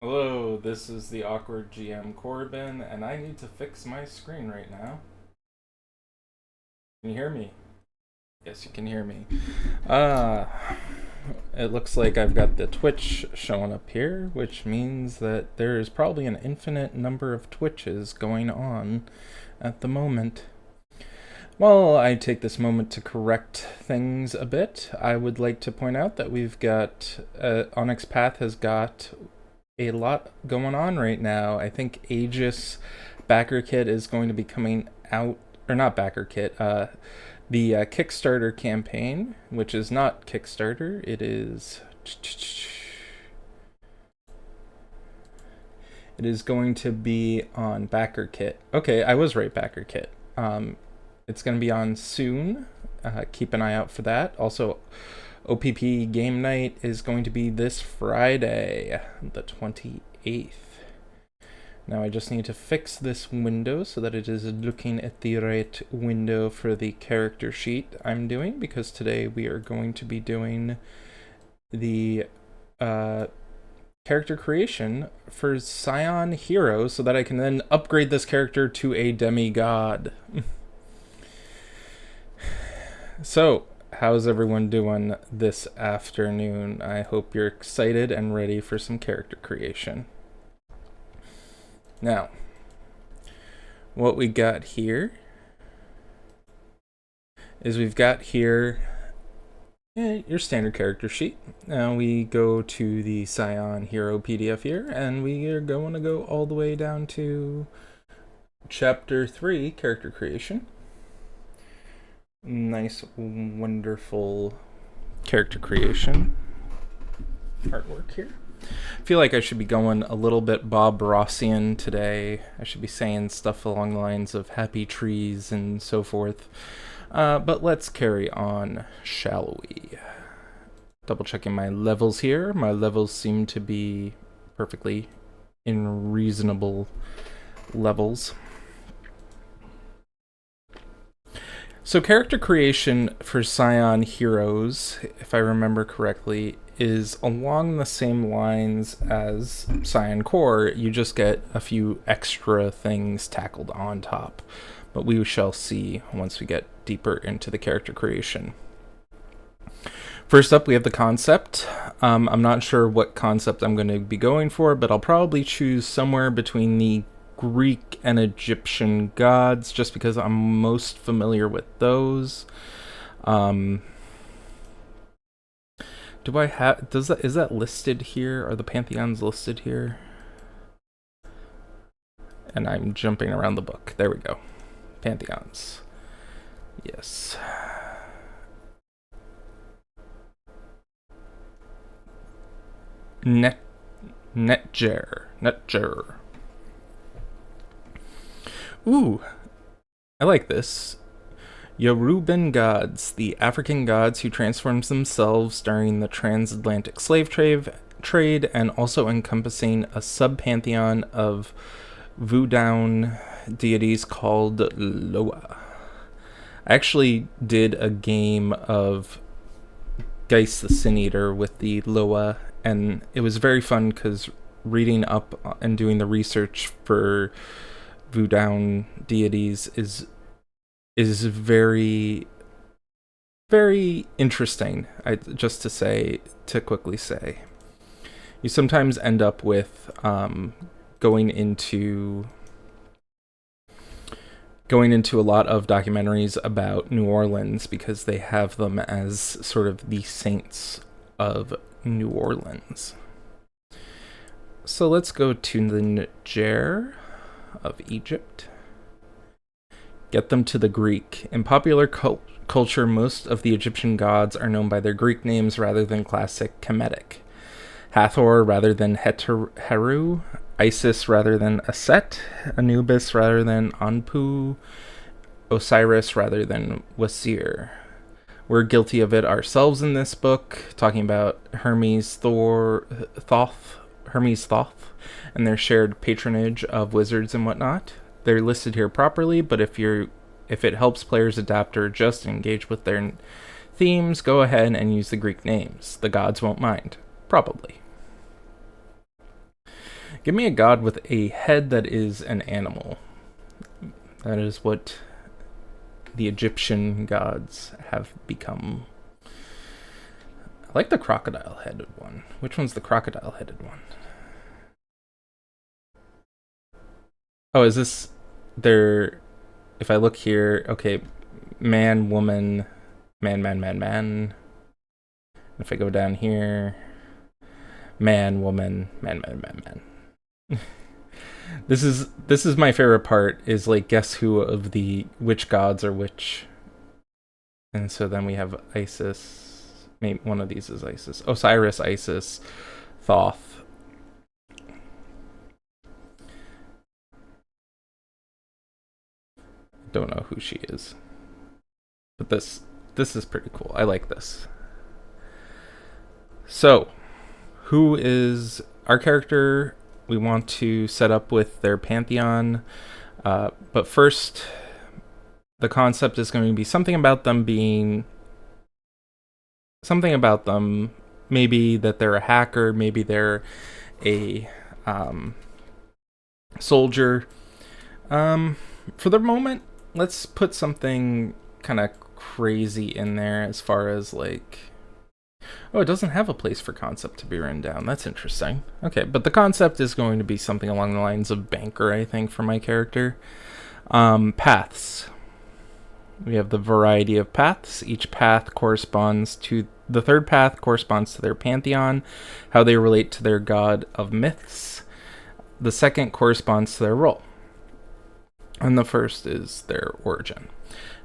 Hello, this is the awkward GM Corbin, and I need to fix my screen right now. Can you hear me? Yes, you can hear me. Uh, it looks like I've got the Twitch showing up here, which means that there is probably an infinite number of Twitches going on at the moment. While I take this moment to correct things a bit, I would like to point out that we've got Onyx Path has got a lot going on right now. I think Aegis Backer Kit is going to be coming out, or not Backer Kit, the Kickstarter campaign, which is not Kickstarter, it is going to be on Backer Kit. Okay, I was right, Backer Kit. It's going to be on soon. Keep an eye out for that. Also, OPP Game Night is going to be this Friday, the 28th. Now I just need to fix this window so that it is looking at the right window for the character sheet I'm doing, because today we are going to be doing the character creation for Scion Hero so that I can then upgrade this character to a demigod. So, how's everyone doing this afternoon? I hope you're excited and ready for some character creation. Now, what we got here is we've got here your standard character sheet. Now we go to the Scion Hero PDF here, and we are going to go all the way down to Chapter 3, Character Creation. Nice, wonderful character creation artwork here. I feel like I should be going a little bit Bob Rossian today. I should be saying stuff along the lines of happy trees and so forth. But let's carry on, shall we? Double checking my levels here. My levels seem to be perfectly in reasonable levels. So character creation for Scion Heroes, if I remember correctly, is along the same lines as Scion Core. You just get a few extra things tackled on top. But we shall see once we get deeper into the character creation. First up, we have the concept. I'm not sure what concept I'm going to be going for, but I'll probably choose somewhere between the Greek and Egyptian gods, just because I'm most familiar with those. Do I have? Is that listed here? Are the pantheons listed here? And I'm jumping around the book. There we go. Pantheons. Yes. Netger. Ooh, I like this. Yoruban gods, the African gods who transformed themselves during the transatlantic slave trade, and also encompassing a sub-pantheon of voodoo deities called Loa. I actually did a game of Geist the Sin Eater with the Loa, and it was very fun because reading up and doing the research for voodoo deities is very, very interesting. To quickly say, you sometimes end up with going into a lot of documentaries about New Orleans because they have them as sort of the saints of New Orleans. So let's go to the Niger of Egypt. Get them to the Greek. In popular culture, most of the Egyptian gods are known by their Greek names rather than classic Kemetic. Hathor rather than Heru, Isis rather than Aset, Anubis rather than Anpu, Osiris rather than Wasir. We're guilty of it ourselves in this book, talking about Hermes Thoth, and their shared patronage of wizards and whatnot. They're listed here properly, but if it helps players adapt or just engage with their themes, go ahead and use the Greek names. The gods won't mind. Probably. Give me a god with a head that is an animal. That is what the Egyptian gods have become. I like the crocodile-headed one. Which one's the crocodile-headed one? Oh, is this their... If I look here, okay, man, woman, man, man, man, man. If I go down here, man, woman, man, man, man, man. This is my favorite part, is like guess who of the which gods are which. And so then we have Isis. Maybe one of these is Isis. Osiris, Isis, Thoth. Don't know who she is. But this is pretty cool. I like this. So, who is our character? We want to set up with their pantheon. But first, the concept is going to be something about them being... Something about them. Maybe that they're a hacker. Maybe they're a soldier. For the moment, let's put something kind of crazy in there as far as like... Oh, it doesn't have a place for concept to be written down. That's interesting. Okay, but the concept is going to be something along the lines of banker, I think, for my character. Paths. We have the variety of paths. Each path corresponds to... The third path corresponds to their pantheon, how they relate to their god of myths. The second corresponds to their role. And the first is their origin.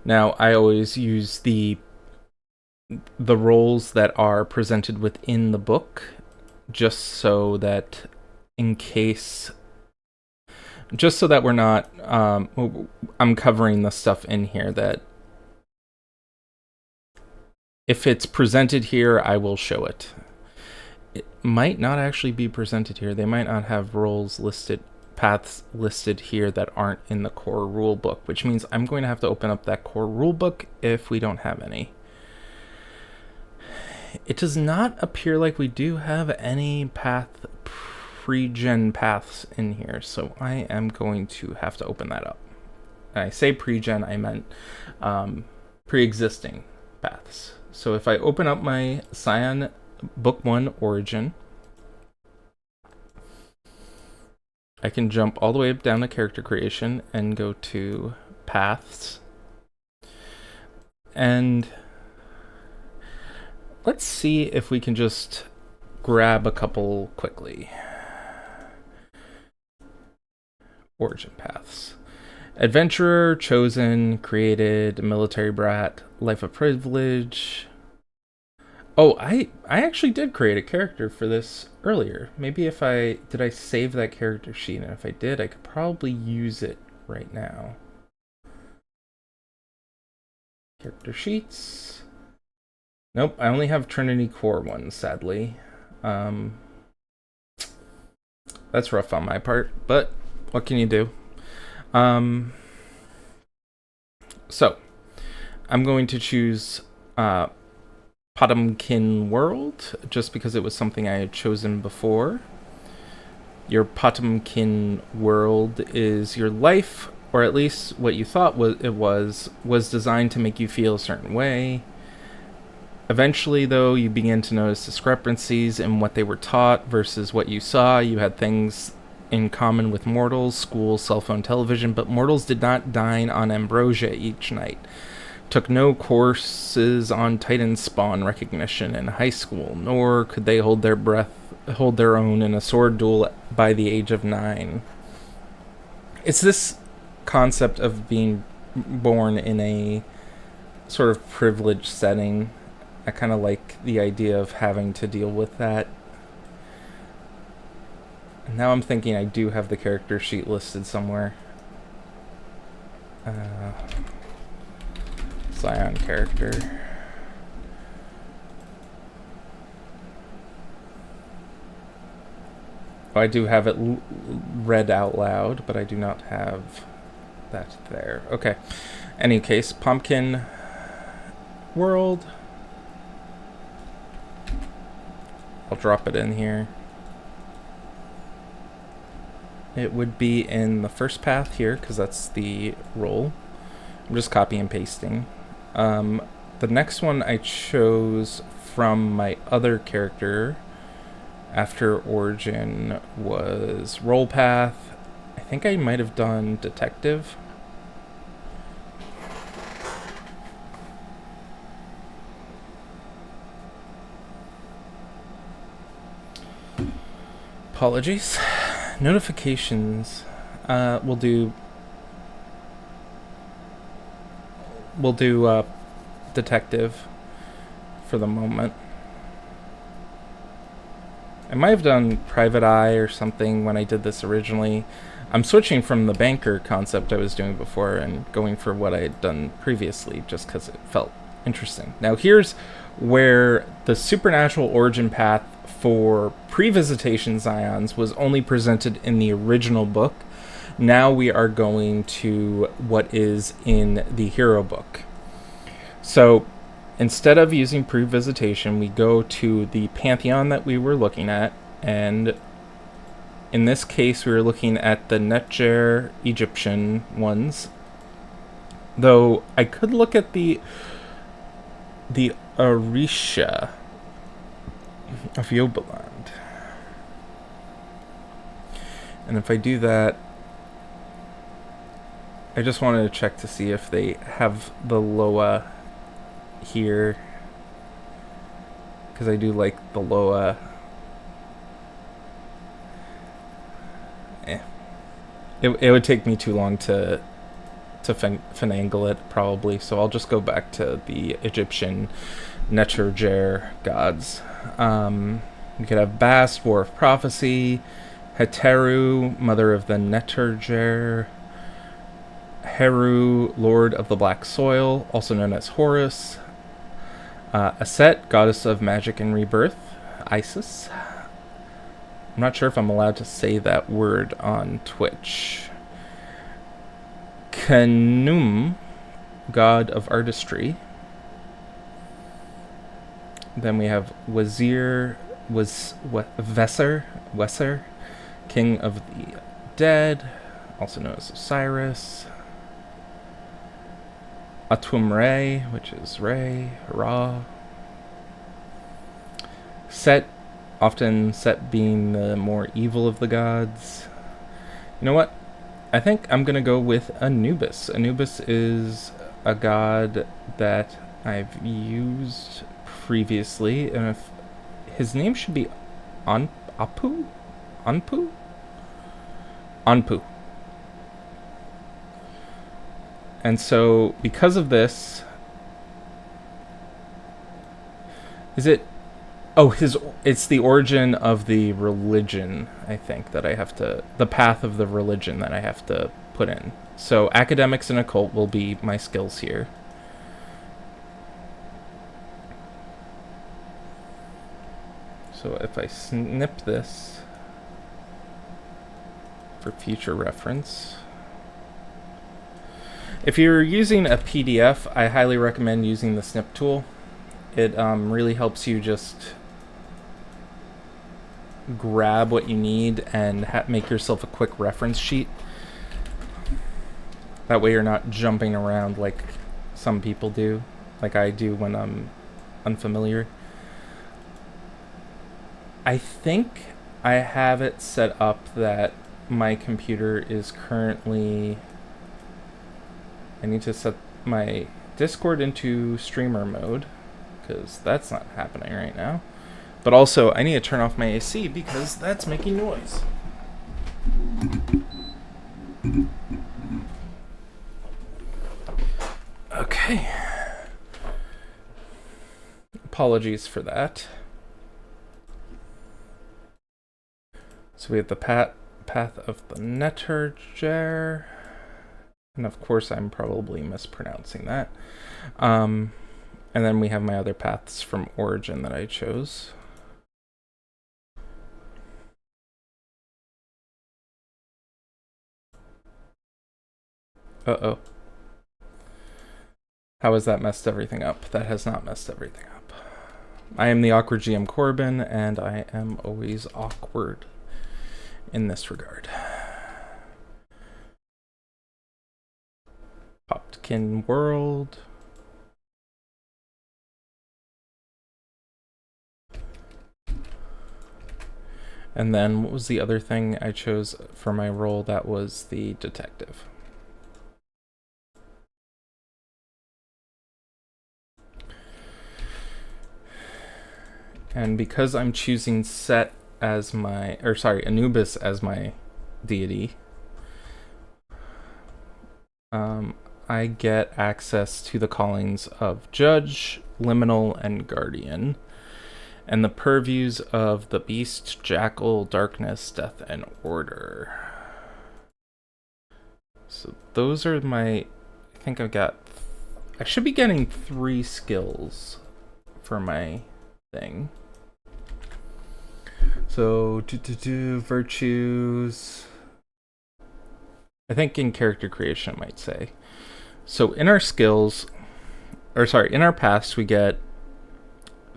Now, I always use the roles that are presented within the book, just so that in case... Just so that we're not... I'm covering the stuff in here that... If it's presented here, I will show it. It might not actually be presented here. They might not have roles listed, paths listed here that aren't in the core rule book, which means I'm going to have to open up that core rule book if we don't have any. It does not appear like we do have any pre-gen paths in here, so I am going to have to open that up. And I say pre-gen, I meant pre-existing paths. So if I open up my Scion Book 1 Origin, I can jump all the way up down to character creation and go to paths. And let's see if we can just grab a couple quickly. Origin paths. Adventurer, chosen, created, military brat, life of privilege. Oh, I actually did create a character for this earlier. Maybe if did I save that character sheet? And if I did, I could probably use it right now. Character sheets. Nope, I only have Trinity Core ones, sadly. That's rough on my part, but what can you do? So, I'm going to choose Potemkin World, just because it was something I had chosen before. Your Potemkin World is your life, or at least what you thought it was designed to make you feel a certain way. Eventually, though, you begin to notice discrepancies in what they were taught versus what you saw. You had things in common with mortals, school, cell phone, television, but mortals did not dine on ambrosia each night. Took no courses on Titan spawn recognition in high school, nor could they hold their own in a sword duel by the age of 9. It's this concept of being born in a sort of privileged setting. I kind of like the idea of having to deal with that. And now I'm thinking I do have the character sheet listed somewhere. Scion character. Oh, I do have it read out loud, but I do not have that there. Okay. Any case, Pumpkin World. I'll drop it in here. it would be in the first path here, because that's the role. I'm just copy and pasting. The next one I chose from my other character after Origin was role path. I think I might have done detective. Apologies. Notifications. We'll do detective for the moment. I might have done private eye or something when I did this originally. I'm switching from the banker concept I was doing before and going for what I had done previously just because it felt interesting. Now here's where the supernatural origin path for pre-visitation Scions was only presented in the original book. Now we are going to what is in the hero book. So instead of using pre-visitation, we go to the pantheon that we were looking at, and in this case we were looking at the Netjer Egyptian ones. Though I could look at the Orisha of Yobaland. And if I do that, I just wanted to check to see if they have the Loa here, because I do like the Loa. It would take me too long to finagle it probably, so I'll just go back to the Egyptian Neterjer gods. We could have Bast, War of Prophecy, Heteru, Mother of the Neterjer, Heru, Lord of the Black Soil, also known as Horus, Aset, Goddess of Magic and Rebirth, Isis. I'm not sure if I'm allowed to say that word on Twitch. Khnum, God of Artistry. Then we have Weser, King of the Dead, also known as Osiris. Atum-Re, which is Ra. Set, often Set being the more evil of the gods. You know what? I think I'm going to go with Anubis. Anubis is a god that I've used previously, and if his name should be Anpu? Anpu. And so, because of this, it's the origin of the religion, I think, that I have to, the path of the religion that I have to put in. So, academics and occult will be my skills here. So, if I snip this for future reference. If you're using a PDF, I highly recommend using the snip tool. It really helps you just grab what you need and make yourself a quick reference sheet. That way you're not jumping around like some people do, like I do when I'm unfamiliar. I think I have it set up that my computer is currently... I need to set my Discord into streamer mode, because that's not happening right now. But also, I need to turn off my AC because that's making noise. Okay. Apologies for that. So we have the path of the Neterjer. And of course, I'm probably mispronouncing that. And then we have my other paths from Origin that I chose. Uh-oh. How has that messed everything up? That has not messed everything up. I am the awkward GM Corbin, and I am always awkward in this regard. Pumpkin World. And then what was the other thing I chose for my role? That was the detective. And because I'm choosing Set as my, or sorry, Anubis as my deity, I get access to the callings of Judge, Liminal, and Guardian, and the purviews of the Beast, Jackal, Darkness, Death, and Order. So those are my, I think I should be getting 3 skills for my thing. So, virtues. I think in character creation, I might say. So in our skills, in our past, we get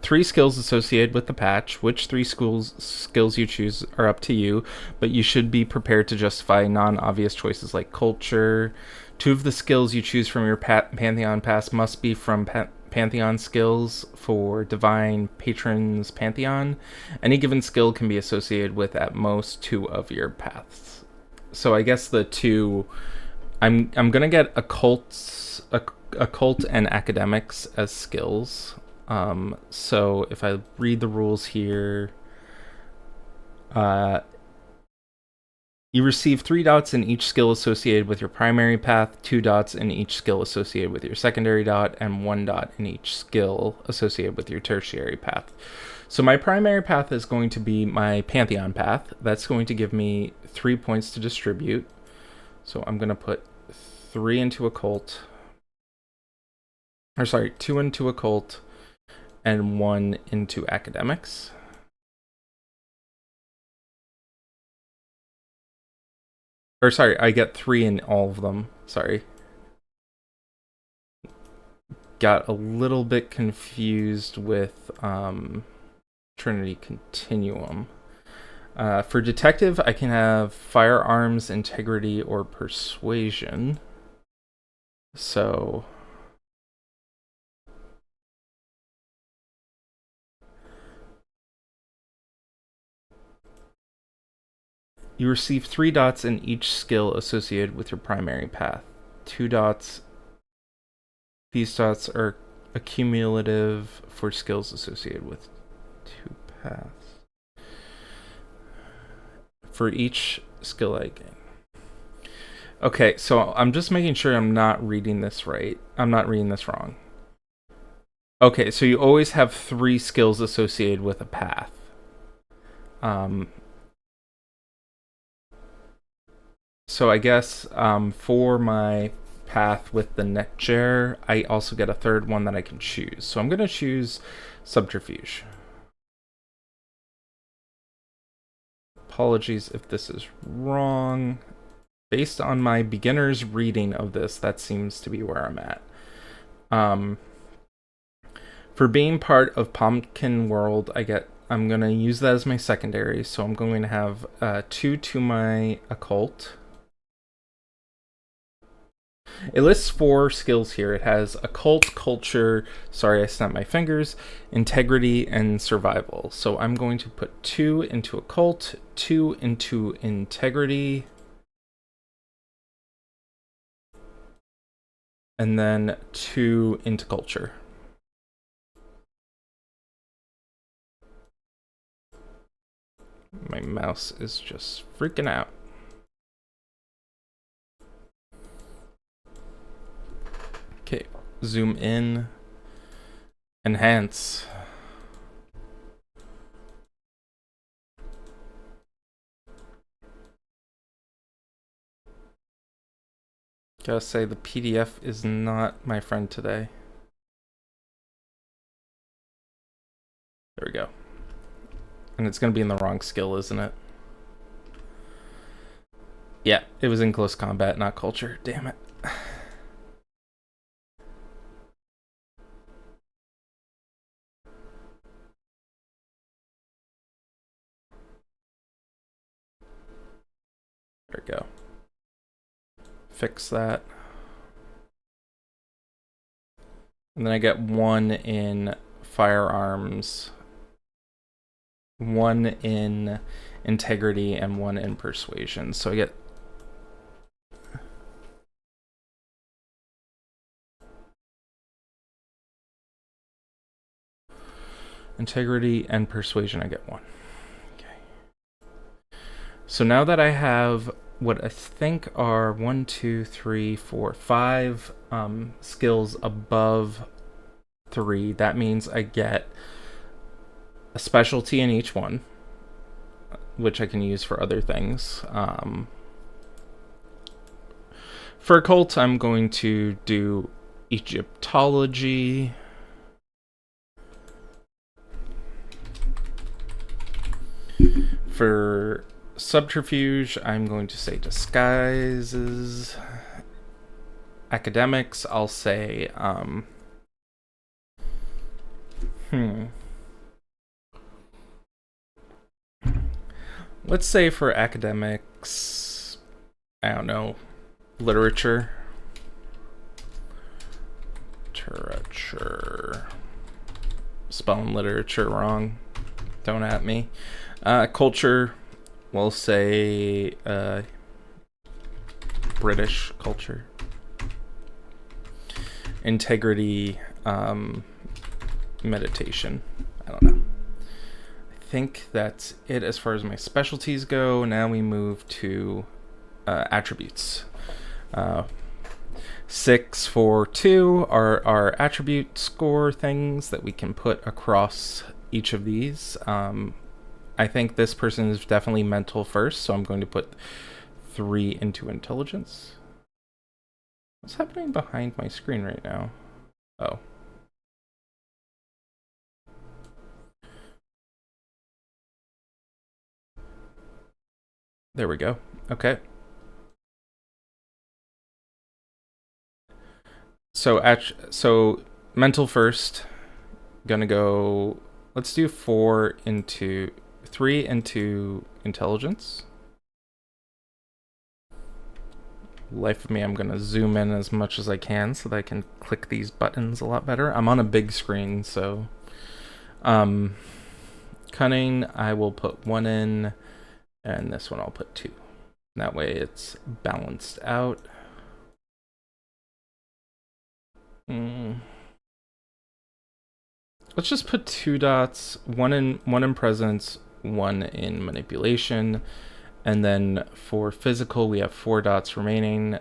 3 skills associated with the patch. Which 3 skills you choose are up to you, but you should be prepared to justify non-obvious choices like culture. 2 of the skills you choose from your Pantheon pass must be from Pantheon skills for Divine Patron's Pantheon. Any given skill can be associated with at most 2 of your paths. So I guess the 2, I'm gonna get occult and academics as skills. So if I read the rules here, you receive 3 dots in each skill associated with your primary path, 2 dots in each skill associated with your secondary dot, and 1 dot in each skill associated with your tertiary path. So my primary path is going to be my Pantheon path. That's going to give me 3 points to distribute. So I'm going to put 3 into occult. 2 into occult and 1 into academics. I get 3 in all of them. Sorry. Got a little bit confused with Trinity Continuum. For detective, I can have firearms, integrity, or persuasion. So you receive 3 dots in each skill associated with your primary path. 2 dots. These dots are accumulative for skills associated with 2 paths. For each skill I gain. Okay, so I'm just making sure I'm not reading this right. I'm not reading this wrong. Okay, so you always have 3 skills associated with a path. So I guess for my path with the neck chair, I also get a 3rd one that I can choose. So I'm going to choose Subterfuge. Apologies if this is wrong. Based on my beginner's reading of this, that seems to be where I'm at. For being part of Pumpkin World, I'm going to use that as my secondary. So I'm going to have 2 to my occult. It lists 4 skills here. It has occult, culture, sorry I snapped my fingers, integrity, and survival. So I'm going to put 2 into occult, 2 into integrity, and then 2 into culture. My mouse is just freaking out. Okay, zoom in, enhance. Gotta say, the PDF is not my friend today. There we go. And it's gonna be in the wrong skill, isn't it? Yeah, it was in close combat, not culture. Damn it. There we go. Fix that. And then I get 1 in firearms, 1 in integrity, and 1 in persuasion. So I get integrity and persuasion, I get 1. Okay. So now that I have what I think are 1, 2, 3, 4, 5 skills above 3, that means I get a specialty in each one, which I can use for other things. For occult, I'm going to do Egyptology. For subterfuge, I'm going to say disguises. Academics, I'll say let's say for academics, I don't know, literature. Spelling literature wrong. Don't at me. Culture, we'll say British culture. Integrity, meditation. I don't know. I think that's it as far as my specialties go. Now we move to attributes. 6, 4, 2 are our attribute score things that we can put across each of these. I think this person is definitely mental first, so I'm going to put 3 into intelligence. What's happening behind my screen right now? Oh. There we go. Okay. So mental first. Gonna go. Let's do 3 into intelligence. Life of me, I'm gonna zoom in as much as I can so that I can click these buttons a lot better. I'm on a big screen, so cunning, I will put 1 in, and this one I'll put 2. That way it's balanced out. Let's just put 2 dots, one in presence, 1 in manipulation. And then for physical, we have 4 dots remaining.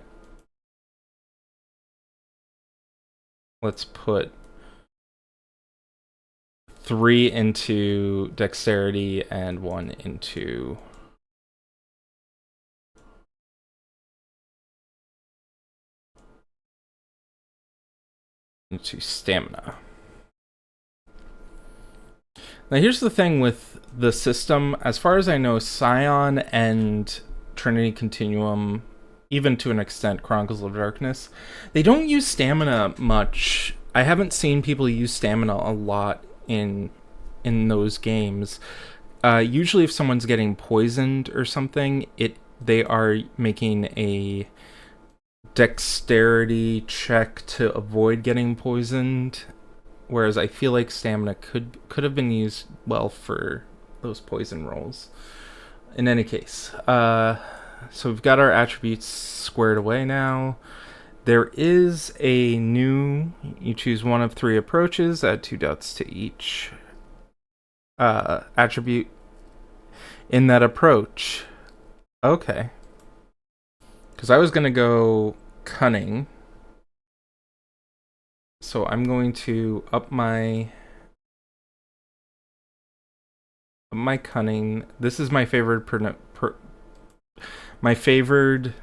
Let's put 3 into dexterity and 1 into stamina. Now here's the thing with the system. As far as I know, Scion and Trinity Continuum, even to an extent Chronicles of Darkness, they don't use stamina much. I haven't seen people use stamina a lot in those games. Usually if someone's getting poisoned or something, they are making a dexterity check to avoid getting poisoned, whereas I feel like stamina could have been used well for those poison rolls. In any case, so we've got our attributes squared away now. There is a new, you choose 1 of 3 approaches, add 2 dots to each attribute in that approach. Okay. Because I was going to go cunning. So I'm going to up my cunning. This is my favorite my favored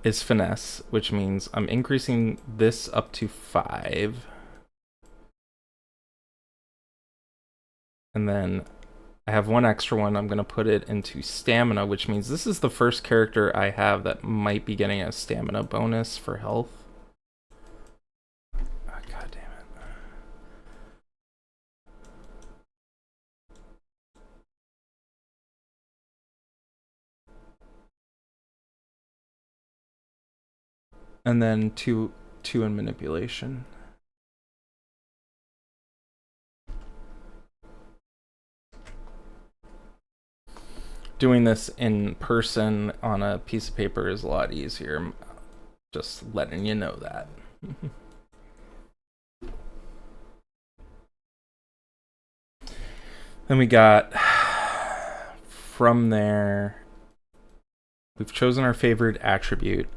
is finesse, which means I'm increasing this up to 5. And then I have 1 extra one. I'm going to put it into stamina, which means this is the first character I have that might be getting a stamina bonus for health. Oh, God damn it. and then two in manipulation. Doing this in person on a piece of paper is a lot easier. Just letting you know that. Then we got, from there, we've chosen our favorite attribute.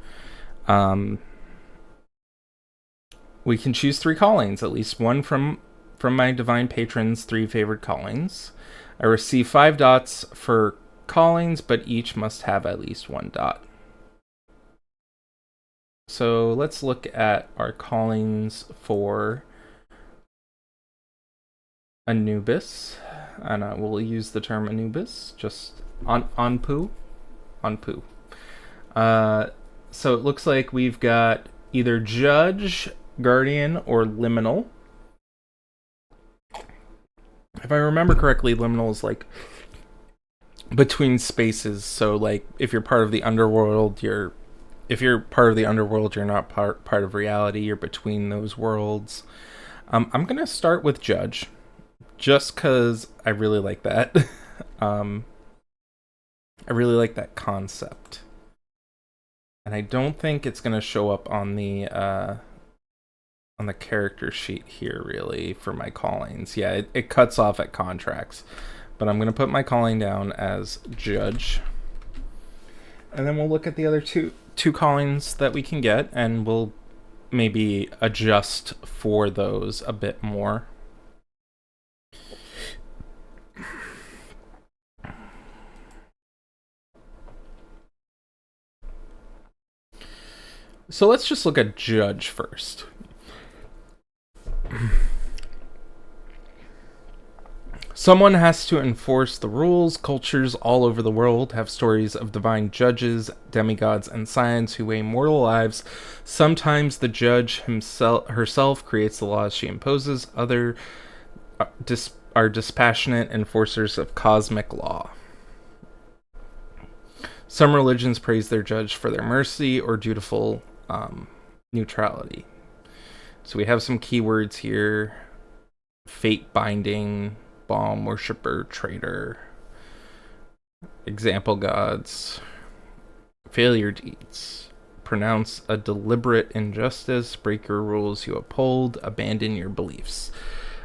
We can choose 3 callings, at least one from my divine patron's 3 favorite callings. I receive 5 dots for callings, but each must have at least 1 dot. So let's look at our callings for Anubis, and we'll use the term Anubis, just Anpu. So it looks like we've got either Judge, Guardian, or Liminal. If I remember correctly, Liminal is like between spaces. So like if you're part of the underworld, you're not part of reality. You're between those worlds. I'm gonna start with Judge, just because I really like that. I really like that concept, and I don't think it's gonna show up on the character sheet here really for my callings. Yeah, it cuts off at contracts, but I'm gonna put my calling down as Judge, and then we'll look at the other two callings that we can get, and we'll maybe adjust for those a bit more. So let's just look at Judge first. Someone has to enforce the rules. Cultures all over the world have stories of divine judges, demigods, and scions who weigh mortal lives. Sometimes the judge herself creates the laws she imposes. Others are dispassionate enforcers of cosmic law. Some religions praise their judge for their mercy or dutiful neutrality. So we have some keywords here: fate binding, bomb worshipper, traitor, example gods, failure deeds, pronounce a deliberate injustice, break your rules you uphold, abandon your beliefs.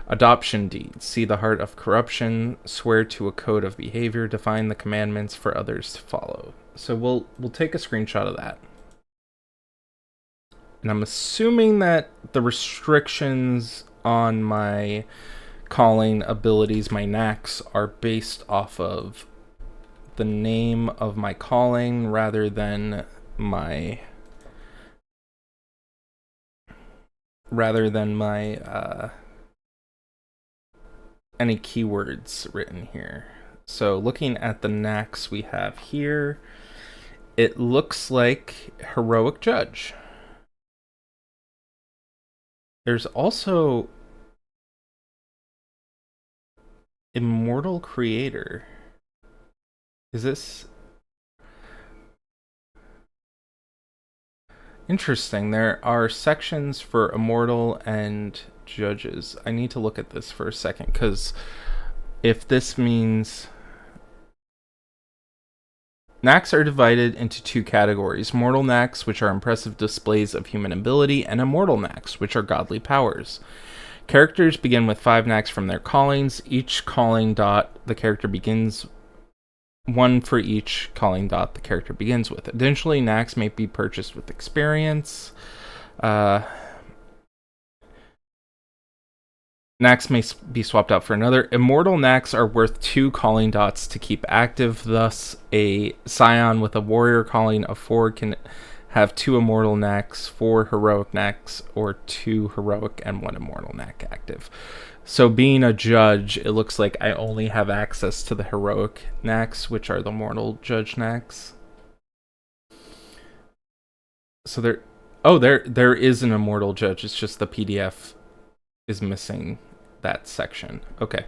Adoption deeds, see the heart of corruption, swear to a code of behavior, define the commandments for others to follow. So we'll take a screenshot of that. And I'm assuming that the restrictions on my calling abilities, my knacks, are based off of the name of my calling rather than my any keywords written here. So looking at the knacks we have here, it looks like heroic judge. There's also immortal creator. Is this interesting? There are sections for immortal and judges. I need to look at this for a second, because if this means knacks are divided into 2 categories: mortal knacks, which are impressive displays of human ability, and immortal knacks, which are godly powers. Characters begin with 5 knacks from their callings. Each calling dot the character begins, 1 for each calling dot the character begins with. Additionally, knacks may be purchased with experience. Knacks may be swapped out for another. Immortal knacks are worth 2 calling dots to keep active. Thus, a Scion with a warrior calling of 4 can have 2 immortal knacks, 4 heroic knacks, or 2 heroic and 1 immortal knack active. So being a judge, it looks like I only have access to the heroic knacks, which are the mortal judge knacks. So there is an immortal judge. It's just the PDF is missing that section. Okay.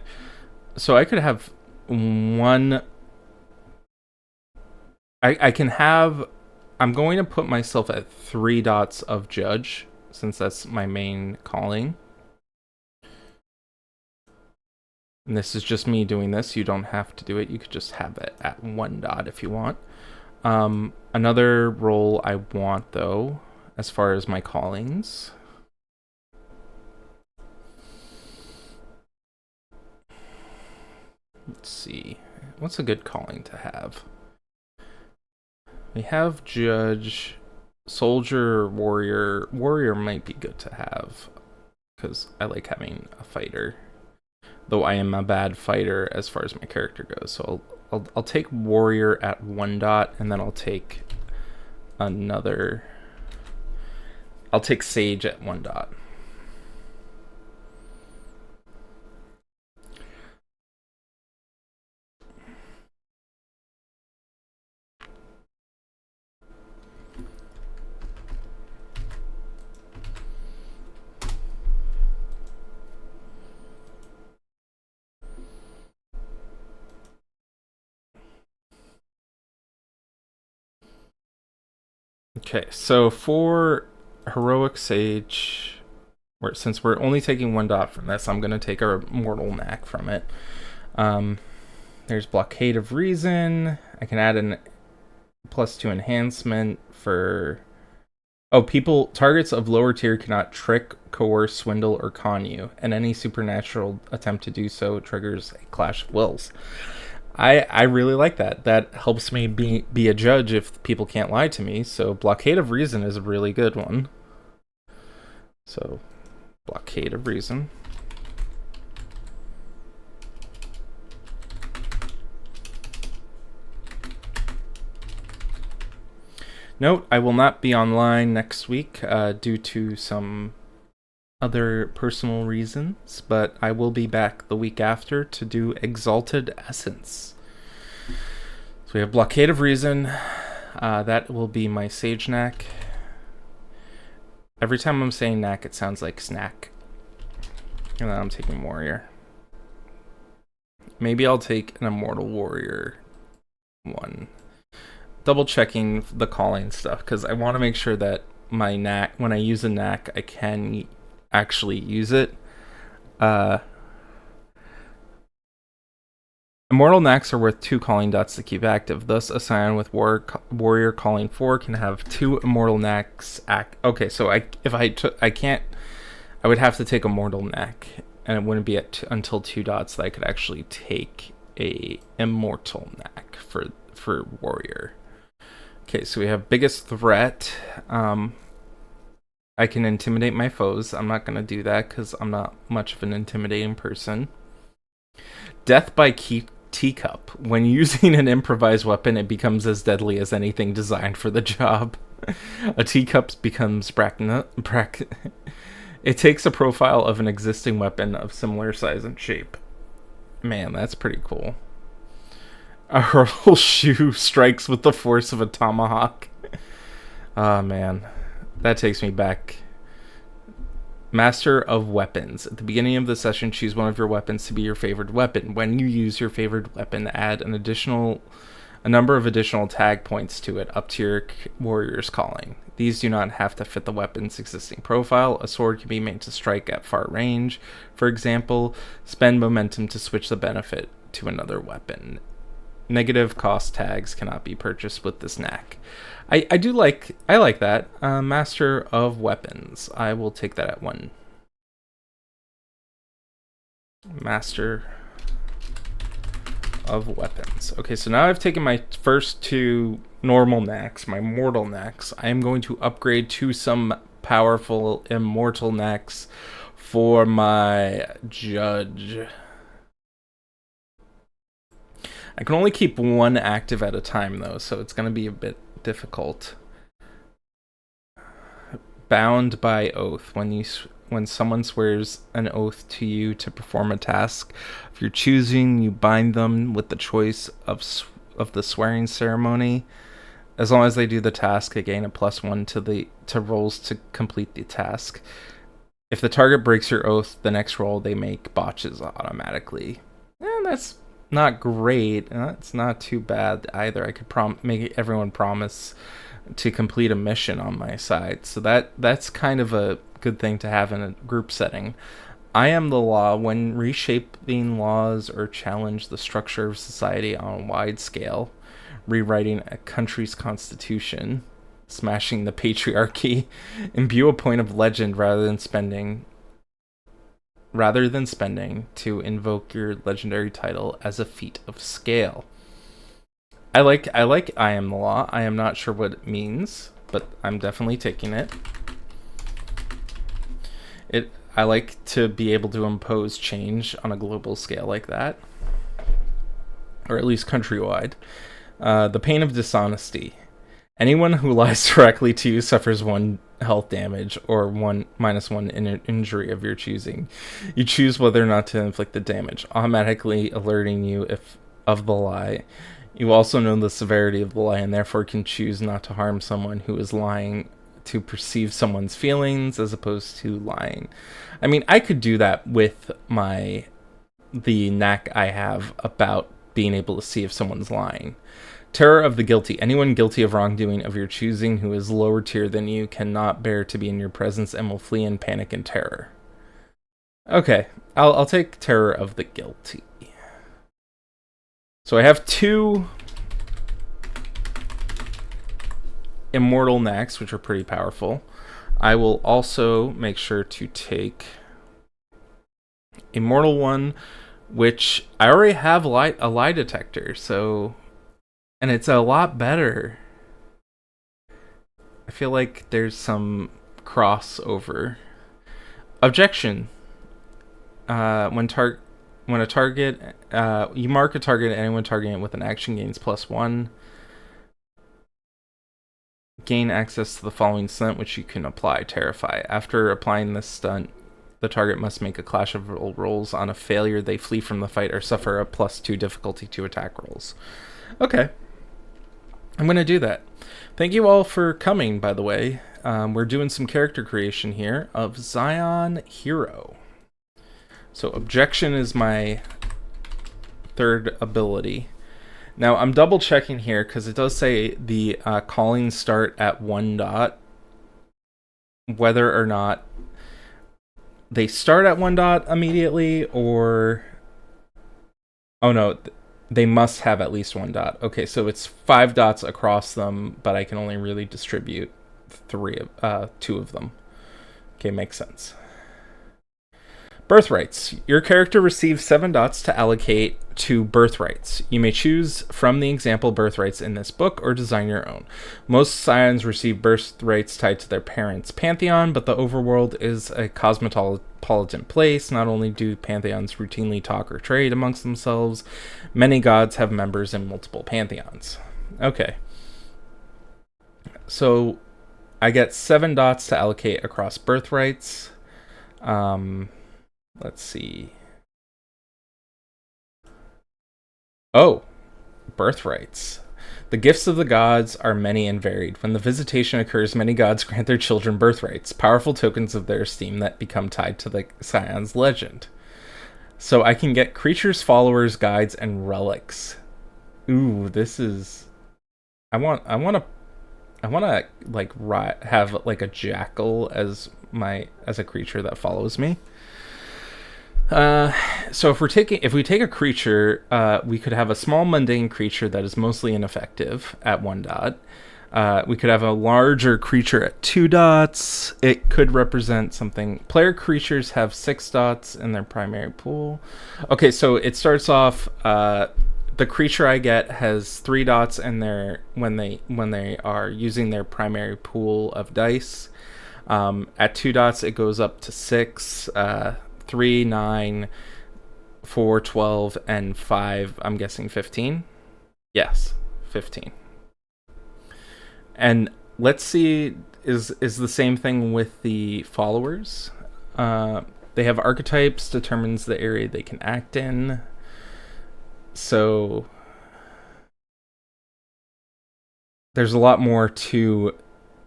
So I could have one. I can have I'm going to put myself at 3 dots of judge, since that's my main calling. And this is just me doing this. You don't have to do it. You could just have it at 1 dot if you want. Another role I want, though, as far as my callings. Let's see. What's a good calling to have? We have judge, soldier, warrior. Warrior might be good to have, because I like having a fighter. Though I am a bad fighter as far as my character goes. So I'll take warrior at 1 dot, and then I'll take another. I'll take sage at 1 dot. Okay, so for heroic sage, since we're only taking 1 dot from this, I'm gonna take our mortal knack from it. There's blockade of reason. I can add an +2 enhancement for. Oh, targets of lower tier cannot trick, coerce, swindle, or con you, and any supernatural attempt to do so triggers a clash of wills. I really like that. That helps me be a judge if people can't lie to me. So blockade of reason is a really good one. So blockade of reason. Note, I will not be online next week due to some other personal reasons, but I will be back the week after to do Exalted Essence. So we have Blockade of Reason. That will be my Sage Knack. Every time I'm saying knack, it sounds like snack. And then I'm taking Warrior. Maybe I'll take an Immortal Warrior one. Double checking the calling stuff, because I want to make sure that my knack, when I use a knack, I can actually use it. Immortal knacks are worth 2 calling dots to keep active. Thus, a Scion with warrior calling 4 can have 2 immortal knacks Okay, so I would have to take a mortal knack, and it wouldn't be until 2 dots that I could actually take a immortal knack for warrior. Okay, so we have biggest threat. I can intimidate my foes. I'm not going to do that because I'm not much of an intimidating person. Death by teacup. When using an improvised weapon, it becomes as deadly as anything designed for the job. A teacup becomes It takes a profile of an existing weapon of similar size and shape. Man, that's pretty cool. A hurl shoe strikes with the force of a tomahawk. Ah, man. That takes me back. Master of Weapons. At the beginning of the session, choose one of your weapons to be your favorite weapon. When you use your favorite weapon, add a number of additional tag points to it up to your warrior's calling. These do not have to fit the weapon's existing profile. A sword can be made to strike at far range. For example, spend momentum to switch the benefit to another weapon. Negative cost tags cannot be purchased with this knack. I like that. Master of Weapons. I will take that at 1. Master of Weapons. Okay, so now I've taken my first 2 normal knacks, my mortal knacks. I am going to upgrade to some powerful immortal knacks for my judge. I can only keep 1 active at a time, though, so it's going to be a bit difficult. Bound by oath. When someone swears an oath to you to perform a task of your choosing, you bind them with the choice of the swearing ceremony. As long as they do the task, they gain a +1 to rolls to complete the task. If the target breaks your oath, the next roll they make botches automatically. That's not great. It's not too bad either. I could make everyone promise to complete a mission on my side. So that's kind of a good thing to have in a group setting. I am the law. When reshaping laws or challenge the structure of society on a wide scale, rewriting a country's constitution, smashing the patriarchy, imbue a point of legend rather than spending to invoke your legendary title as a feat of scale. I like I am the law. I am not sure what it means, but I'm definitely taking it. I like to be able to impose change on a global scale like that, or at least countrywide. The pain of dishonesty. Anyone who lies directly to you suffers 1 health damage or -1 injury of your choosing. You choose whether or not to inflict the damage, automatically alerting you of the lie. You also know the severity of the lie and therefore can choose not to harm someone who is lying to perceive someone's feelings as opposed to lying. I mean, I could do that with the knack I have about being able to see if someone's lying. Terror of the guilty. Anyone guilty of wrongdoing of your choosing who is lower tier than you cannot bear to be in your presence and will flee in panic and terror. Okay, I'll take terror of the guilty. So I have 2 immortal knacks, which are pretty powerful. I will also make sure to take immortal 1, which I already have a lie detector, so, and it's a lot better. I feel like there's some crossover. Objection. When a target, you mark a target, anyone targeting it with an action gains +1. Gain access to the following stunt, which you can apply: Terrify. After applying this stunt, the target must make a clash of rolls. On a failure, they flee from the fight or suffer a +2 difficulty to attack rolls. Okay. I'm going to do that. Thank you all for coming, by the way. We're doing some character creation here of Scion Hero. So Objection is my 3rd ability. Now, I'm double checking here because it does say the callings start at 1 dot. Whether or not they start at 1 dot immediately or... Oh no, they must have at least 1 dot. Okay, so it's 5 dots across them, but I can only really distribute 2 of them. Okay, makes sense. Birthrights. Your character receives 7 dots to allocate to birthrights. You may choose from the example birthrights in this book or design your own. Most Scions receive birthrights tied to their parents' pantheon, but the overworld is a cosmopolitan place. Not only do pantheons routinely talk or trade amongst themselves, many gods have members in multiple pantheons. Okay. So I get 7 dots to allocate across birthrights. Let's see. Oh, birthrights. The gifts of the gods are many and varied. When the visitation occurs, many gods grant their children birthrights, powerful tokens of their esteem that become tied to the Scion's legend. So I can get creatures, followers, guides, and relics. Ooh, this is... I want to like have like a jackal as a creature that follows me. So if we take a creature, we could have a small mundane creature that is mostly ineffective at 1 dot. We could have a larger creature at 2 dots. It could represent something. Player creatures have 6 dots in their primary pool. Okay, so it starts off, the creature I get has 3 dots in their when they are using their primary pool of dice. At 2 dots, it goes up to 6. 3, 9, 4, 12, and 5, I'm guessing 15? Yes, 15. And let's see, is the same thing with the followers. They have archetypes, determines the area they can act in. So there's a lot more to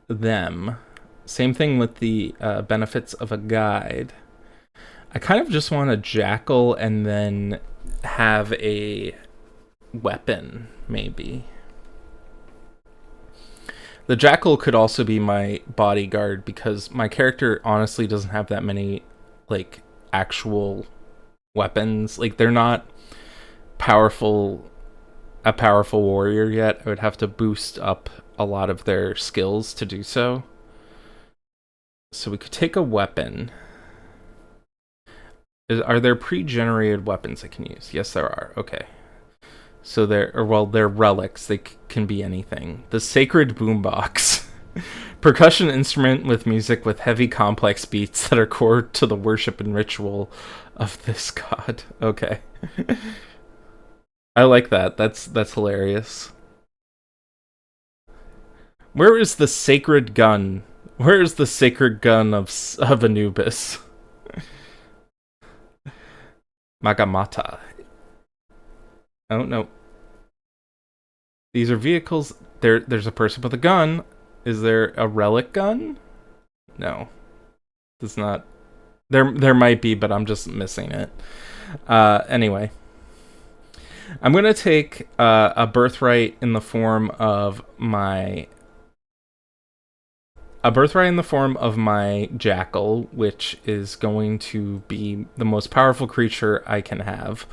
them. Same thing with the benefits of a guide. I kind of just want a jackal and then have a weapon, maybe. The Jackal could also be my bodyguard because my character honestly doesn't have that many, like, actual weapons. Like, they're not a powerful warrior yet. I would have to boost up a lot of their skills to do so. So we could take a weapon. Are there pre-generated weapons I can use? Yes, there are. Okay. So they're relics. They can be anything. The Sacred Boombox. Percussion instrument with music with heavy, complex beats that are core to the worship and ritual of this god. Okay. I like that. That's hilarious. Where is the sacred gun? Where is the sacred gun of Anubis? Magamata. Oh, no. These are vehicles. There's a person with a gun. Is there a relic gun? No. It's not. There might be, but I'm just missing it. Anyway. I'm going to take a birthright in the form of my... A birthright in the form of my jackal, which is going to be the most powerful creature I can have.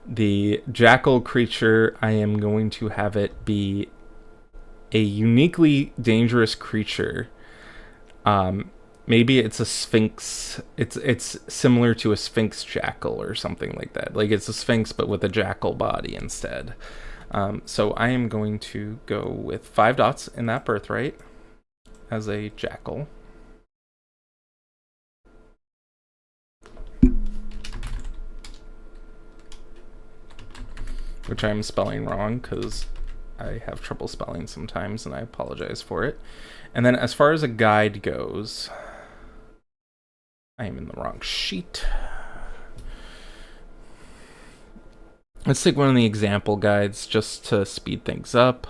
The jackal creature, I am going to have it be a uniquely dangerous creature. Maybe it's a sphinx. It's similar to a sphinx jackal or something like that. Like it's a sphinx but with a jackal body instead. So I am going to go with 5 dots in that birthright as a jackal. Which I'm spelling wrong because I have trouble spelling sometimes and I apologize for it. And then as far as a guide goes, I am in the wrong sheet. Let's take one of the example guides just to speed things up.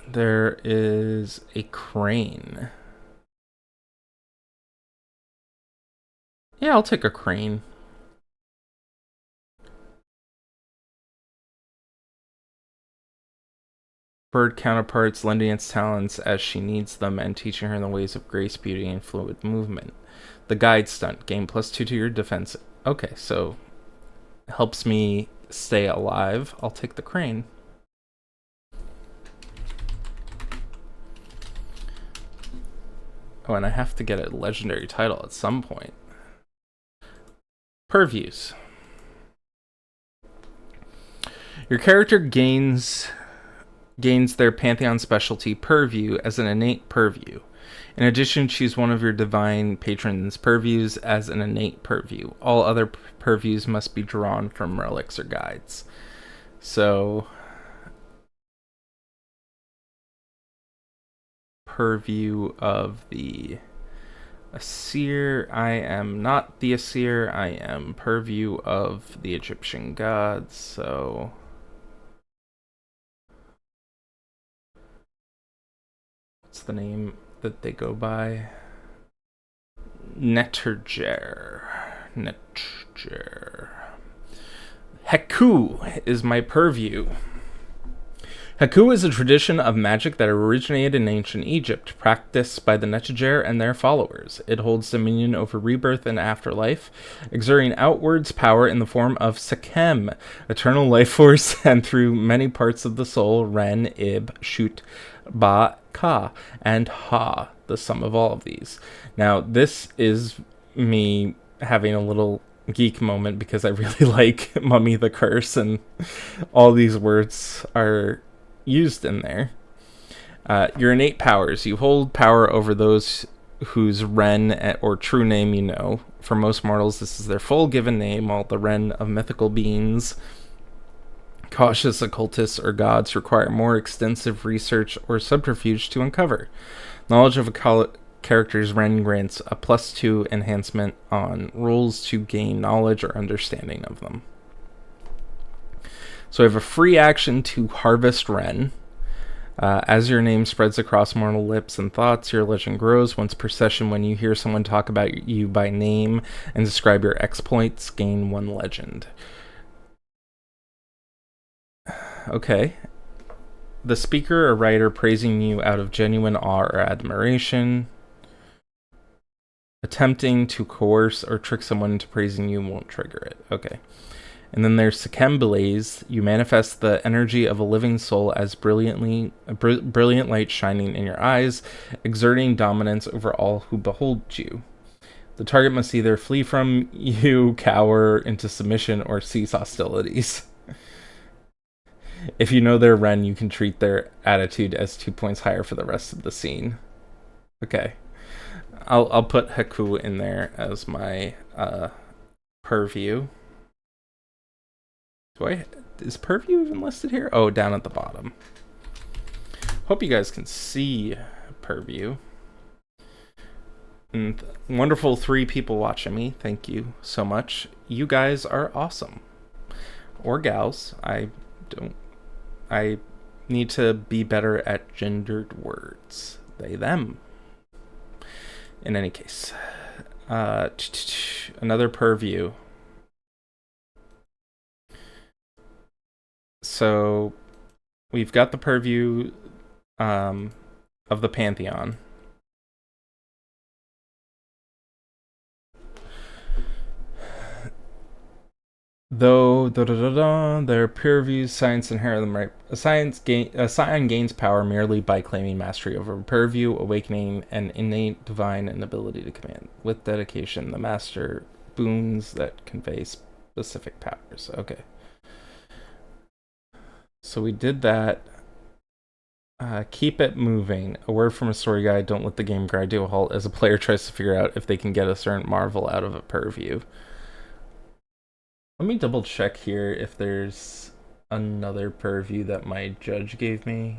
There is a crane. Yeah, I'll take a crane. Bird counterparts lending its talents as she needs them and teaching her the ways of grace, beauty, and fluid movement. The guide stunt. Gain +2 to your defense. Okay, so helps me stay alive. I'll take the crane. Oh, and I have to get a legendary title at some point. Purviews. Your character gains their Pantheon specialty Purview as an innate Purview. In addition, choose one of your divine patrons' Purviews as an innate Purview. All other Purviews must be drawn from relics or guides. So, Purview of the Asir. I am not the Asir. I am Purview of the Egyptian gods. So, what's the name that they go by? Neterger. Heku is my Purview. Heku is a tradition of magic that originated in ancient Egypt, practiced by the Neterger and their followers. It holds dominion over rebirth and afterlife, exerting outwards power in the form of Sekem, eternal life force, and through many parts of the soul, Ren, Ib, Shut, Ba, Ka, and Ha, the sum of all of these. Now, this is me having a little geek moment because I really like Mummy the Curse, and all these words are used in there. Your innate powers. You hold power over those whose Ren or true name you know. For most mortals, this is their full given name, while the Ren of mythical beings, cautious occultists, or gods require more extensive research or subterfuge to uncover. Knowledge of a character's Ren grants a +2 enhancement on rolls to gain knowledge or understanding of them. So I have a free action to harvest Ren. As your name spreads across mortal lips and thoughts, your legend grows. Once per session, when you hear someone talk about you by name and describe your exploits, gain 1 legend. Okay. The speaker or writer praising you out of genuine awe or admiration. Attempting to coerce or trick someone into praising you won't trigger it. Okay. And then there's Sekemblaze. You manifest the energy of a living soul as brilliant light shining in your eyes, exerting dominance over all who behold you. The target must either flee from you, cower into submission, or cease hostilities. If you know their Ren, you can treat their attitude as 2 points higher for the rest of the scene. Okay. I'll put Haku in there as my purview. Is purview even listed here? Oh, down at the bottom. Hope you guys can see purview. And wonderful 3 people watching me. Thank you so much. You guys are awesome. Or gals. I need to be better at gendered words. They, them. In any case. Another purview. So we've got the purview of the Pantheon. Though their purviews, science inherit them right. A Scion gains power merely by claiming mastery over a purview, awakening an innate divine and ability to command. With dedication, the master boons that convey specific powers. Okay. So we did that. Keep it moving. A word from a story guide. Don't let the game grind to a halt as a player tries to figure out if they can get a certain marvel out of a purview. Let me double check here if there's another purview that my judge gave me.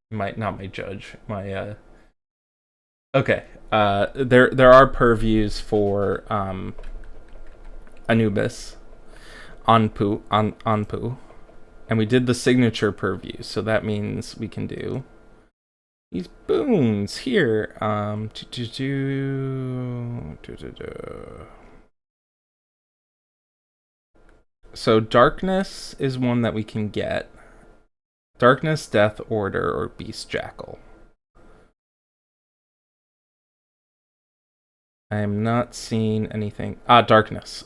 Not my judge. My okay. There are purviews for Anubis, Anpu. And we did the signature purview, so that means we can do these boons here. So darkness is one that we can get. Darkness, death, order, or beast jackal. I am not seeing anything. Darkness.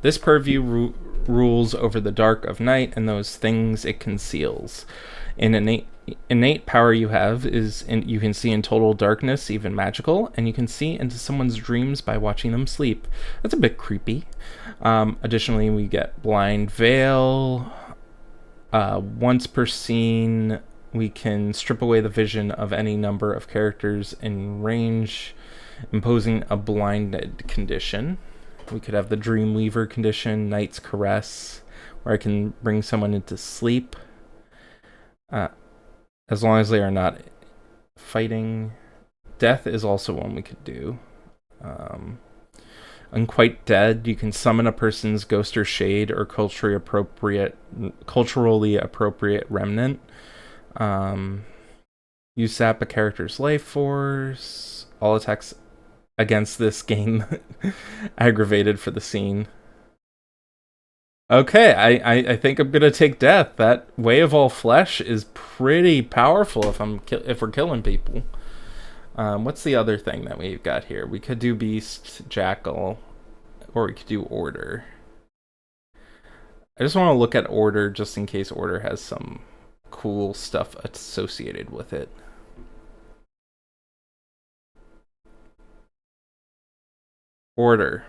This purview rules over the dark of night and those things it conceals. An innate power you have is you can see in total darkness, even magical, and you can see into someone's dreams by watching them sleep. That's a bit creepy. Additionally, we get blind veil. Once per scene, we can strip away the vision of any number of characters in range, imposing a blinded condition. We could have the Dreamweaver condition, Night's Caress, where I can bring someone into sleep, as long as they are not fighting. Death is also one we could do. Unquite Dead, you can summon a person's ghost or shade or culturally appropriate remnant. You sap a character's life force. All attacks against this game aggravated for the scene. Okay, I think I'm gonna take death. That Way of All Flesh is pretty powerful if we're killing people. What's the other thing that we've got here? We could do Beast, Jackal, or we could do Order. I just want to look at Order just in case Order has some cool stuff associated with it. Order.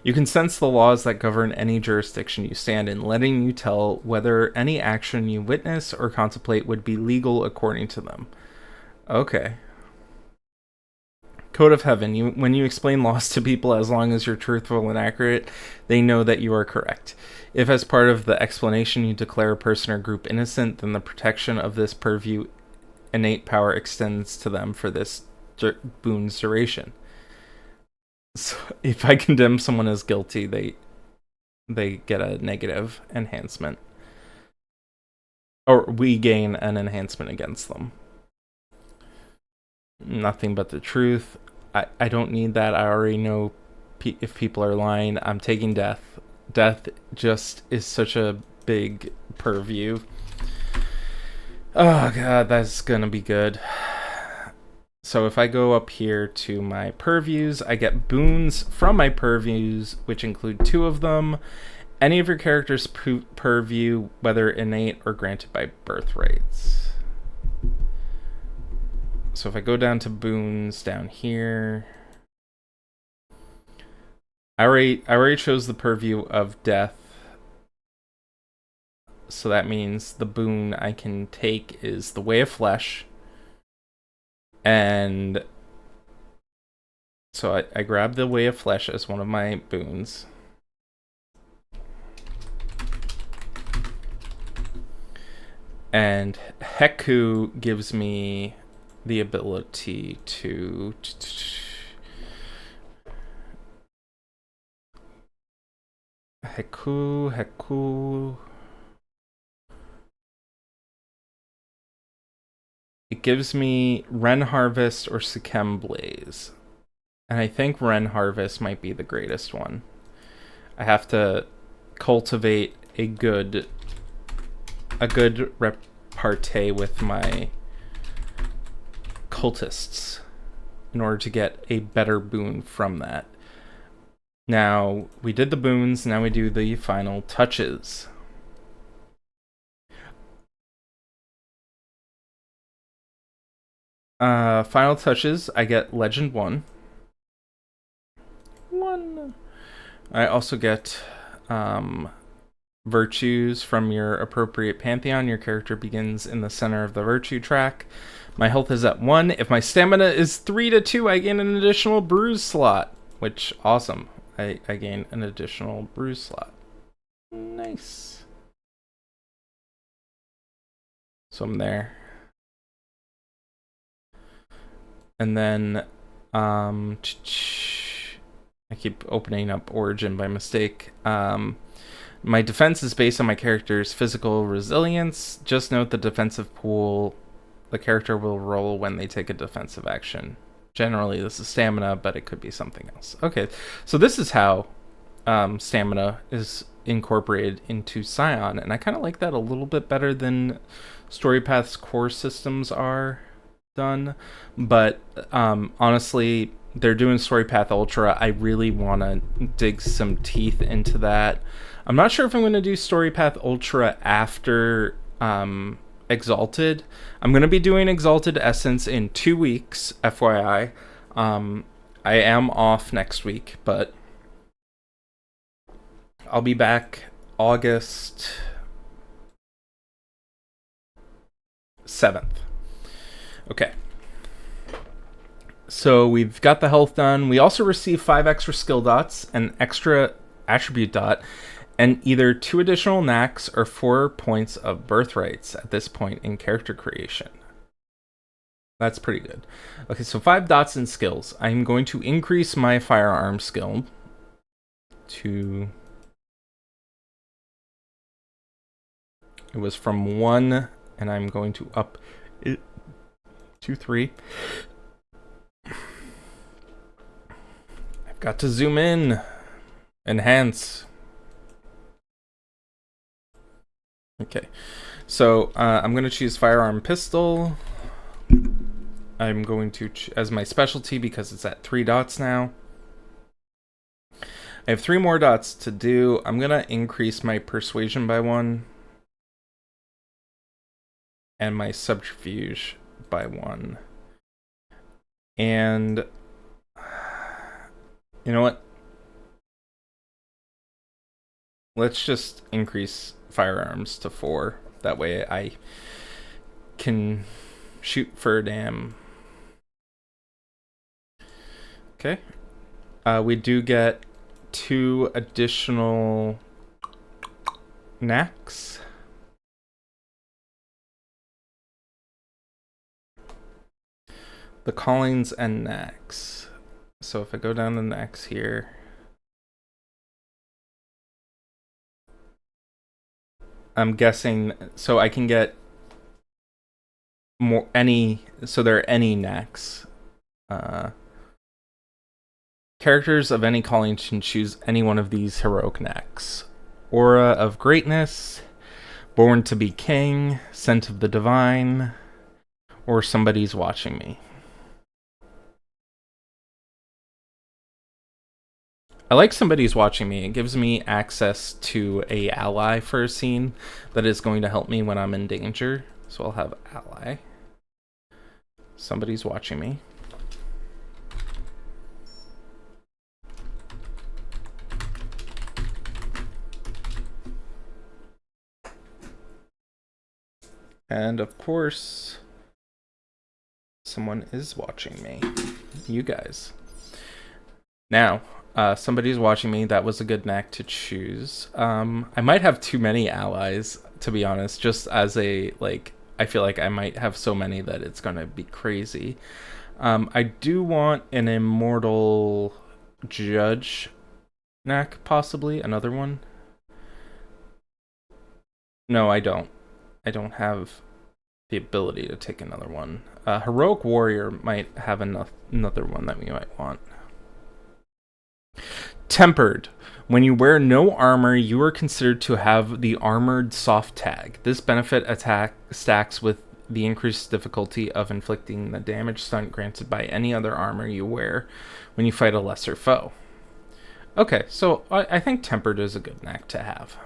You can sense the laws that govern any jurisdiction you stand in, letting you tell whether any action you witness or contemplate would be legal according to them. Okay. Code of Heaven. When you explain laws to people, as long as you're truthful and accurate, they know that you are correct. If as part of the explanation you declare a person or group innocent, then the protection of this purview innate power extends to them for this boon's duration. So if I condemn someone as guilty, they get a negative enhancement. Or we gain an enhancement against them. Nothing but the truth. I don't need that. I already know if people are lying. I'm taking death. Death just is such a big purview. Oh god, that's gonna be good. So if I go up here to my purviews, I get boons from my purviews, which include 2 of them. Any of your character's purview, whether innate or granted by birthrights. So if I go down to boons down here, I already chose the purview of death. So that means the boon I can take is the Way of Flesh. And so I grab the Way of Flesh as one of my boons. And Heku gives me the ability to... Heku... It gives me Ren Harvest or Sikem Blaze. And I think Ren Harvest might be the greatest one. I have to cultivate a good repartee with my cultists in order to get a better boon from that. Now, we did the boons, now we do the final touches. Final touches, I get Legend 1. I also get virtues from your appropriate pantheon. Your character begins in the center of the virtue track. My health is at 1. If my stamina is 3 to 2, I gain an additional bruise slot, which, awesome. I gain an additional bruise slot. Nice. So I'm there. And then, I keep opening up Origin by mistake. My defense is based on my character's physical resilience. Just note the defensive pool the character will roll when they take a defensive action. Generally, this is stamina, but it could be something else. Okay, so this is how stamina is incorporated into Scion, and I kind of like that a little bit better than StoryPath's core systems are done. But honestly, they're doing StoryPath Ultra. I really want to dig some teeth into that. I'm not sure if I'm going to do StoryPath Ultra after Exalted. I'm going to be doing Exalted Essence in 2 weeks, FYI. I am off next week, but I'll be back August 7th. Okay. So we've got the health done. We also receive 5 extra skill dots, an extra attribute dot, and either 2 additional knacks or 4 points of birthrights at this point in character creation. That's pretty good. Okay, so 5 dots in skills. I'm going to increase my firearm skill to... It was from 1, and I'm going to up it to 3. I've got to zoom in. Enhance. Okay, so I'm going to choose firearm pistol. I'm going to as my specialty because it's at 3 dots now. I have 3 more dots to do. I'm going to increase my persuasion by 1 and my subterfuge by 1. And you know what? Let's just increase firearms to 4. That way I can shoot for a damn. Okay. We do get 2 additional knacks. The callings and knacks. So if I go down to knacks here, I'm guessing, so I can get more so there are any knacks. Characters of any calling can choose any one of these heroic knacks. Aura of Greatness, Born to be King, Scent of the Divine, or Somebody's Watching Me. I like Somebody's Watching Me. It gives me access to a ally for a scene that is going to help me when I'm in danger. So I'll have ally. Somebody's Watching Me. And of course, someone is watching me. You guys. Now, Somebody's Watching Me. That was a good knack to choose. I might have too many allies, to be honest, just as a, like, I feel like I might have so many that it's going to be crazy. I do want an Immortal Judge knack, possibly. Another one. No, I don't. I don't have the ability to take another one. Heroic Warrior might have another one that we might want. Tempered. When you wear no armor, you are considered to have the Armored Soft tag. This benefit attack stacks with the increased difficulty of inflicting the damage stunt granted by any other armor you wear when you fight a lesser foe. Okay, so I think Tempered is a good knack to have.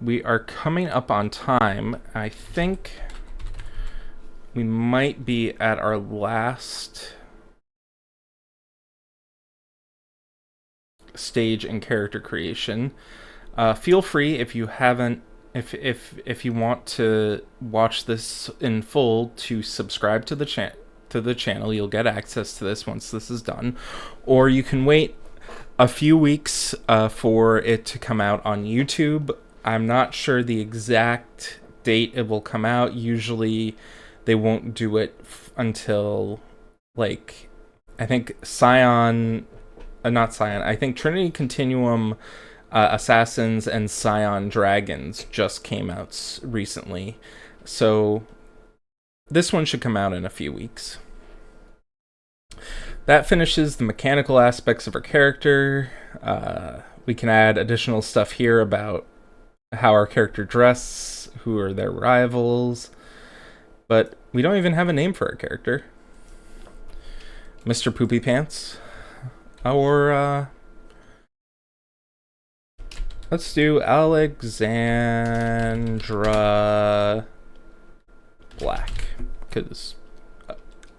We are coming up on time. I think we might be at our last stage in character creation. Feel free, if you haven't, if you want to watch this in full, to subscribe to the channel. You'll get access to this once this is done, or you can wait a few weeks for it to come out on YouTube. I'm not sure the exact date it will come out. Usually they won't do it until, like, I think Scion, not Scion, I think Trinity Continuum Assassins and Scion Dragons just came out recently. So this one should come out in a few weeks. That finishes the mechanical aspects of our character. We can add additional stuff here about how our character dress, who are their rivals, but we don't even have a name for our character. Mr. Poopy Pants, or let's do Alexandra Black, because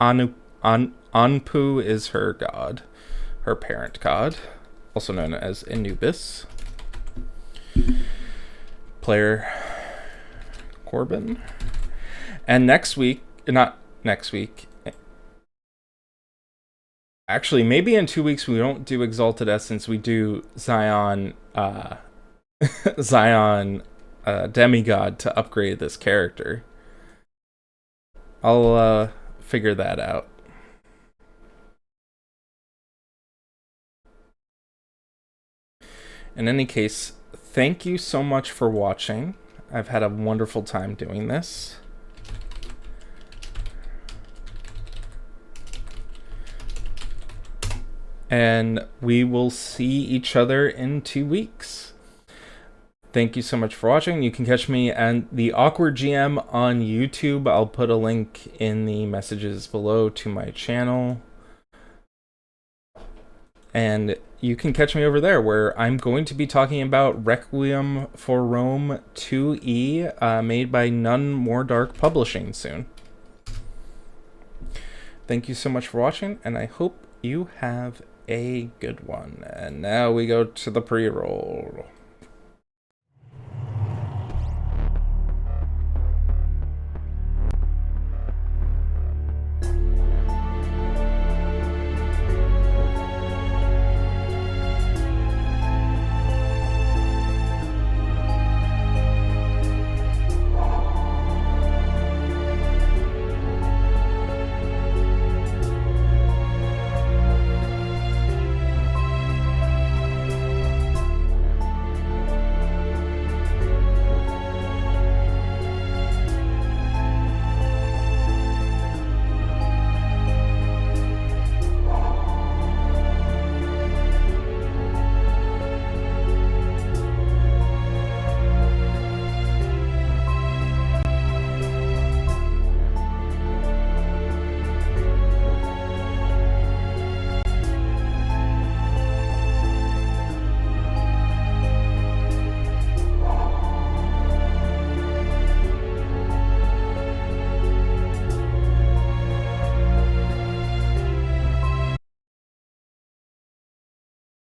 Anpu is her god, her parent god, also known as Anubis. Player Corbin. And next week, not next week, actually maybe in 2 weeks, we don't do Exalted Essence, we do Scion Demigod to upgrade this character. I'll figure that out. In any case, thank you so much for watching. I've had a wonderful time doing this. And we will see each other in 2 weeks. Thank you so much for watching. You can catch me and the Awkward GM on YouTube. I'll put a link in the messages below to my channel. And you can catch me over there, where I'm going to be talking about Requiem for Rome 2E, made by None More Dark Publishing soon. Thank you so much for watching, and I hope you have a good one. And now we go to the pre-roll.